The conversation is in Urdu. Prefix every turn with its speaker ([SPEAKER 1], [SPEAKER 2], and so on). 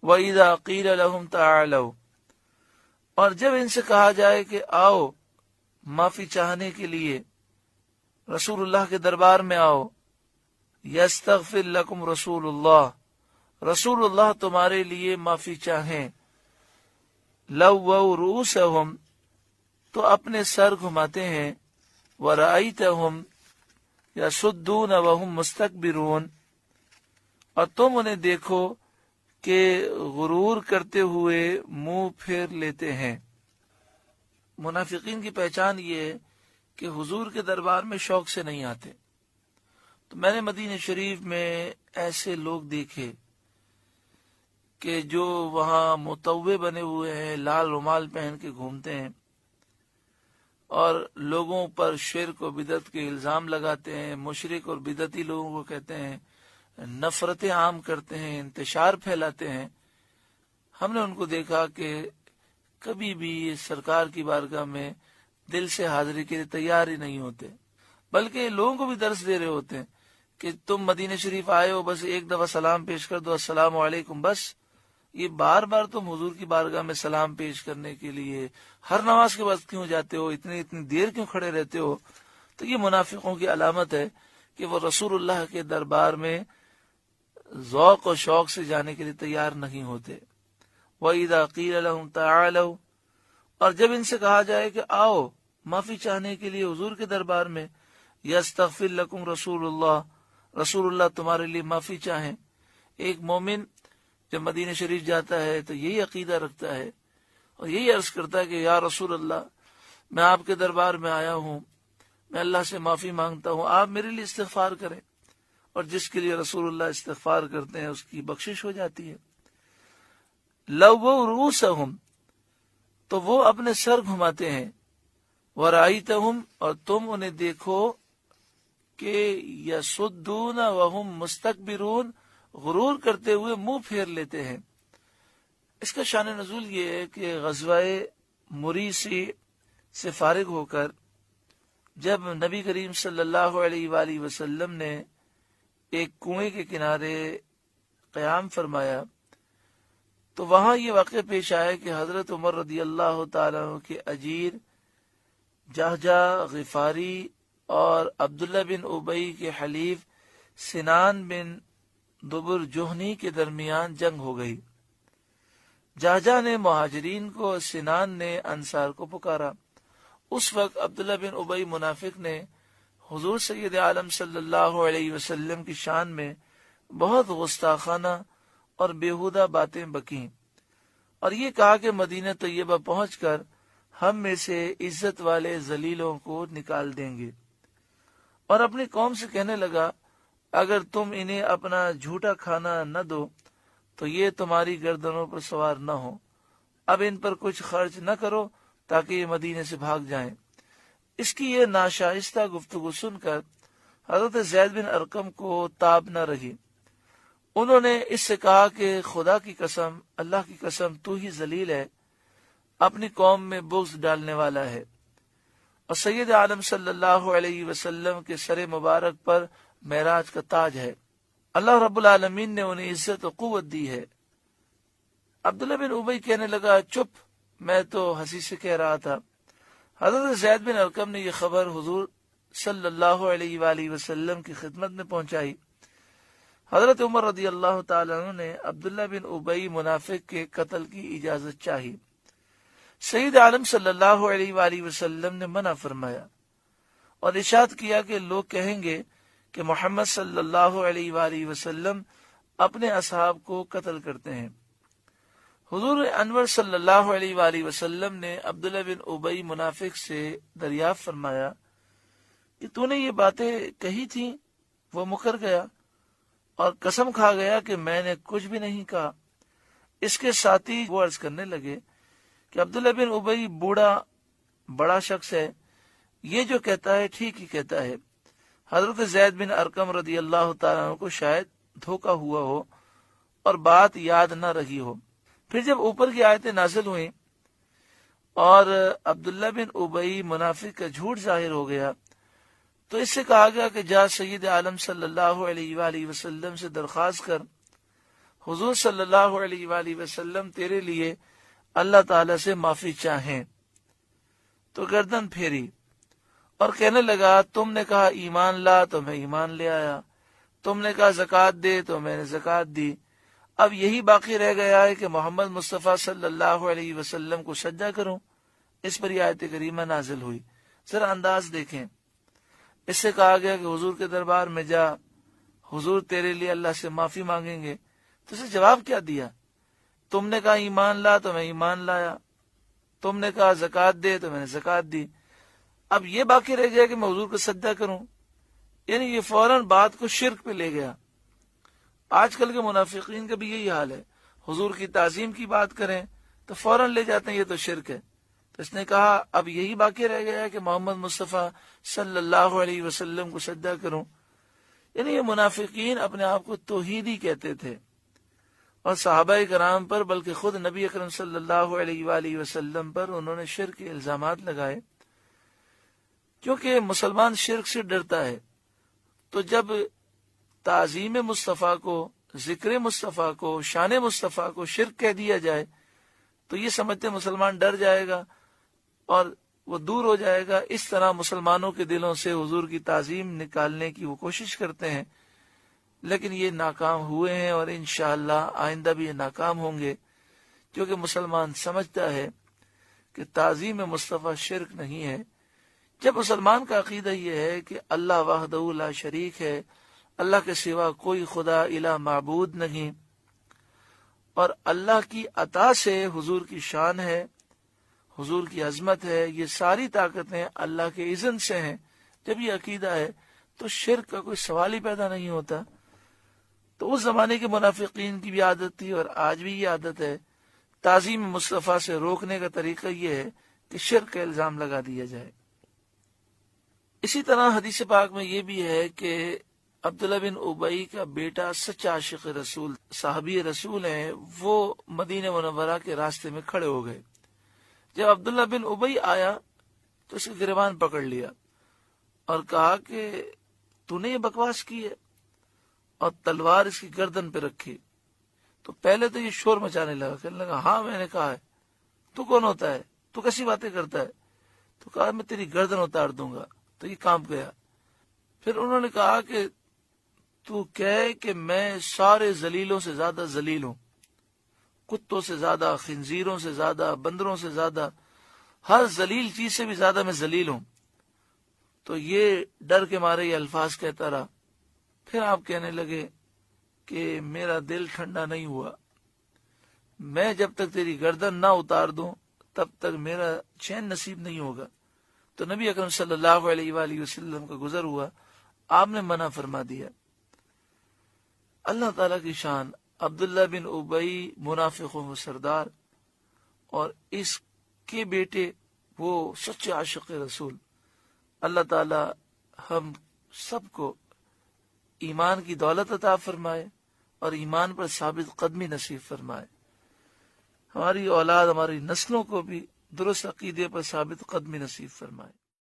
[SPEAKER 1] وَإِذَا قِيلَ لَهُمْ تَعَالَوْا، اور جب ان سے کہا جائے کہ آؤ معافی چاہنے کے لیے رسول اللہ کے دربار میں آؤ، یستغفر لکم رسول اللہ، رسول اللہ تمہارے لیے معافی چاہیں، لووا رؤوسہم، تو اپنے سر گھماتے ہیں، ورأیتہم یصدون وہم مستکبرون، اور تم انہیں دیکھو کہ غرور کرتے ہوئے منہ پھیر لیتے ہیں۔ منافقین کی پہچان یہ ہے کہ حضور کے دربار میں شوق سے نہیں آتے۔ تو میں نے مدینہ شریف میں ایسے لوگ دیکھے کہ جو وہاں متوع بنے ہوئے ہیں، لال رومال پہن کے گھومتے ہیں اور لوگوں پر شرک و بدعت کے الزام لگاتے ہیں، مشرک اور بدعتی لوگوں کو کہتے ہیں، نفرتیں عام کرتے ہیں، انتشار پھیلاتے ہیں۔ ہم نے ان کو دیکھا کہ کبھی بھی سرکار کی بارگاہ میں دل سے حاضری کے لیے تیار ہی نہیں ہوتے، بلکہ لوگوں کو بھی درس دے رہے ہوتے ہیں کہ تم مدینہ شریف آئے ہو، بس ایک دفعہ سلام پیش کر دو، السلام علیکم، بس۔ یہ بار بار تم حضور کی بارگاہ میں سلام پیش کرنے کے لیے ہر نماز کے وقت کیوں جاتے ہو، اتنی دیر کیوں کھڑے رہتے ہو؟ تو یہ منافقوں کی علامت ہے کہ وہ رسول اللہ کے دربار میں ذوق و شوق سے جانے کے لیے تیار نہیں ہوتے۔ وَإِذَا قِيلَ لَهُمْ تَعَالَوْا، اور جب ان سے کہا جائے کہ آؤ معافی چاہنے کے لیے حضور کے دربار میں، یستغفر لکم رسول اللہ، رسول اللہ تمہارے لیے معافی چاہیں۔ ایک مومن جب مدینہ شریف جاتا ہے تو یہی عقیدہ رکھتا ہے اور یہی عرض کرتا ہے کہ یا رسول اللہ، میں آپ کے دربار میں آیا ہوں، میں اللہ سے معافی مانگتا ہوں، آپ میرے لیے استغفار کریں، اور جس کے لیے رسول اللہ استغفار کرتے ہیں اس کی بخشش ہو جاتی ہے۔ لووا رؤوسہم، تو وہ اپنے سر گھماتے ہیں، ورأیتہم، اور تم انہیں دیکھو کہ یصدون وہم مستکبرون، غرور کرتے ہوئے منہ پھیر لیتے ہیں۔ اس کا شان نزول یہ ہے کہ غزوہ مریسی سے فارغ ہو کر جب نبی کریم صلی اللہ علیہ وآلہ وسلم نے ایک کنویں کے کنارے قیام فرمایا تو وہاں یہ واقعہ پیش آیا کہ حضرت عمر رضی اللہ تعالیٰ عنہ کے اجیر جہجہ غفاری اور عبداللہ بن ابی کے حلیف سنان بن دبر جوہنی کے درمیان جنگ ہو گئی۔ جہجہ نے مہاجرین کو، سنان نے انصار کو پکارا۔ اس وقت عبداللہ بن ابی منافق نے حضور سید عالم صلی اللہ علیہ وسلم کی شان میں بہت گستاخانہ اور بیہودہ باتیں بکیں اور یہ کہا کہ مدینہ طیبہ پہنچ کر ہم میں سے عزت والے ذلیلوں کو نکال دیں گے، اور اپنی قوم سے کہنے لگا اگر تم انہیں اپنا جھوٹا کھانا نہ دو تو یہ تمہاری گردنوں پر سوار نہ ہو، اب ان پر کچھ خرچ نہ کرو تاکہ یہ مدینے سے بھاگ جائیں۔ اس کی یہ ناشائستہ گفتگو سن کر حضرت زید بن ارقم کو تاب نہ رہی۔ انہوں نے اس سے کہا کہ خدا کی قسم، اللہ کی قسم، تو ہی ذلیل ہے، اپنی قوم میں بغض ڈالنے والا ہے، اور سید عالم صلی اللہ علیہ وسلم کے سر مبارک پر معراج کا تاج ہے، اللہ رب العالمین نے انہیں عزت و قوت دی ہے۔ عبداللہ بن ابی کہنے لگا چپ، میں تو ہنسی سے کہہ رہا تھا۔ حضرت زید بن ارقم نے یہ خبر حضور صلی اللہ علیہ وآلہ وسلم کی خدمت میں پہنچائی۔ حضرت عمر رضی اللہ تعالیٰ عنہ نے عبداللہ بن ابی منافق کے قتل کی اجازت چاہی۔ سید عالم صلی اللہ علیہ وآلہ وسلم نے منع فرمایا اور ارشاد کیا کہ لوگ کہیں گے کہ محمد صلی اللہ علیہ وآلہ وسلم اپنے اصحاب کو قتل کرتے ہیں۔ حضور انور صلی اللہ علیہ وآلہ وسلم نے عبداللہ بن ابی منافق سے دریافت فرمایا کہ تو نے یہ باتیں کہی تھیں؟ وہ مکر گیا اور قسم کھا گیا کہ میں نے کچھ بھی نہیں کہا۔ اس کے ساتھی وہ عرض کرنے لگے کہ عبداللہ بن ابی بڑا شخص ہے، یہ جو کہتا ہے ٹھیک ہی کہتا ہے۔ حضرت زید بن ارقم رضی اللہ تعالیٰ عنہ کو شاید دھوکہ ہوا ہو اور بات یاد نہ رہی ہو۔ پھر جب اوپر کی آیتیں نازل ہوئیں اور عبداللہ بن ابی منافق کا جھوٹ ظاہر ہو گیا تو اس سے کہا گیا کہ جا سید عالم صلی اللہ علیہ وآلہ وسلم سے درخواست کر، حضور صلی اللہ علیہ وآلہ وسلم تیرے لیے اللہ تعالی سے معافی چاہیں۔ تو گردن پھیری اور کہنے لگا تم نے کہا ایمان لا تو میں ایمان لے آیا، تم نے کہا زکوٰۃ دے تو میں نے زکوٰۃ دی، اب یہی باقی رہ گیا ہے کہ محمد مصطفیٰ صلی اللہ علیہ وسلم کو سجدہ کروں۔ اس پر یہ آیت کریمہ نازل ہوئی۔ ذرا انداز دیکھیں، اس سے کہا گیا کہ حضور کے دربار میں جا، حضور تیرے لیے اللہ سے معافی مانگیں گے، تو اسے جواب کیا دیا؟ تم نے کہا ایمان لا تو میں ایمان لایا، تم نے کہا زکوٰۃ دے تو میں نے زکوٰۃ دی، اب یہ باقی رہ گیا کہ میں حضور کو سجدہ کروں۔ یعنی یہ فوراً بات کو شرک پہ لے گیا۔ آج کل کے منافقین کا بھی یہی حال ہے، حضور کی تعظیم کی بات کریں تو فوراً لے جاتے ہیں یہ تو شرک ہے۔ تو اس نے کہا اب یہی باقی رہ گیا ہے کہ محمد مصطفیٰ صلی اللہ علیہ وسلم کو سجدہ کروں۔ یعنی یہ منافقین اپنے آپ کو توحیدی کہتے تھے، اور صحابہ کرام پر بلکہ خود نبی اکرم صلی اللہ علیہ وآلہ وسلم پر انہوں نے شرک کے الزامات لگائے، کیونکہ مسلمان شرک سے ڈرتا ہے۔ تو جب تعظیم مصطفیٰ کو، ذکر مصطفیٰ کو، شان مصطفیٰ کو شرک کہہ دیا جائے تو یہ سمجھتے مسلمان ڈر جائے گا اور وہ دور ہو جائے گا۔ اس طرح مسلمانوں کے دلوں سے حضور کی تعظیم نکالنے کی وہ کوشش کرتے ہیں، لیکن یہ ناکام ہوئے ہیں اور انشاءاللہ آئندہ بھی یہ ناکام ہوں گے، کیونکہ مسلمان سمجھتا ہے کہ تعظیم مصطفیٰ شرک نہیں ہے۔ جب مسلمان کا عقیدہ یہ ہے کہ اللہ وحدہ لا شریک ہے، اللہ کے سوا کوئی خدا الہ معبود نہیں، اور اللہ کی عطا سے حضور کی شان ہے، حضور کی عظمت ہے، یہ ساری طاقتیں اللہ کے اذن سے ہیں، جب یہ عقیدہ ہے تو شرک کا کوئی سوال ہی پیدا نہیں ہوتا۔ تو اس زمانے کے منافقین کی بھی عادت تھی اور آج بھی یہ عادت ہے، تعظیم مصطفیٰ سے روکنے کا طریقہ یہ ہے کہ شرک کا الزام لگا دیا جائے۔ اسی طرح حدیث پاک میں یہ بھی ہے کہ عبداللہ بن ابی کا بیٹا سچا عاشق رسول، صحابی رسول ہیں، وہ مدینہ منورہ کے راستے میں کھڑے ہو گئے۔ جب عبداللہ بن ابی آیا تو اسے گریبان پکڑ لیا اور کہا کہ تو نے یہ بکواس کی ہے، اور تلوار اس کی گردن پہ رکھی۔ تو پہلے تو یہ شور مچانے لگا، کہنے لگا ہاں میں نے کہا ہے، تو کون ہوتا ہے، تو کیسی باتیں کرتا ہے؟ تو کہا میں تیری گردن اتار دوں گا۔ تو یہ کانپ گیا۔ پھر انہوں نے کہا کہ تو کہے کہ میں سارے ذلیلوں سے زیادہ ذلیل ہوں، کتوں سے زیادہ، خنزیروں سے زیادہ، بندروں سے زیادہ، ہر ذلیل چیز سے بھی زیادہ میں ذلیل ہوں۔ تو یہ ڈر کے مارے یہ الفاظ کہتا رہا۔ پھر آپ کہنے لگے کہ میرا دل ٹھنڈا نہیں ہوا، میں جب تک تیری گردن نہ اتار دوں تب تک میرا چین نصیب نہیں ہوگا۔ تو نبی اکرم صلی اللہ علیہ وآلہ وسلم کا گزر ہوا، آپ نے منع فرما دیا۔ اللہ تعالیٰ کی شان، عبداللہ بن ابی منافقوں میں سردار اور اس کے بیٹے وہ سچے عاشق رسول۔ اللہ تعالیٰ ہم سب کو ایمان کی دولت عطا فرمائے اور ایمان پر ثابت قدمی نصیب فرمائے، ہماری اولاد، ہماری نسلوں کو بھی درست عقیدے پر ثابت قدمی نصیب فرمائے۔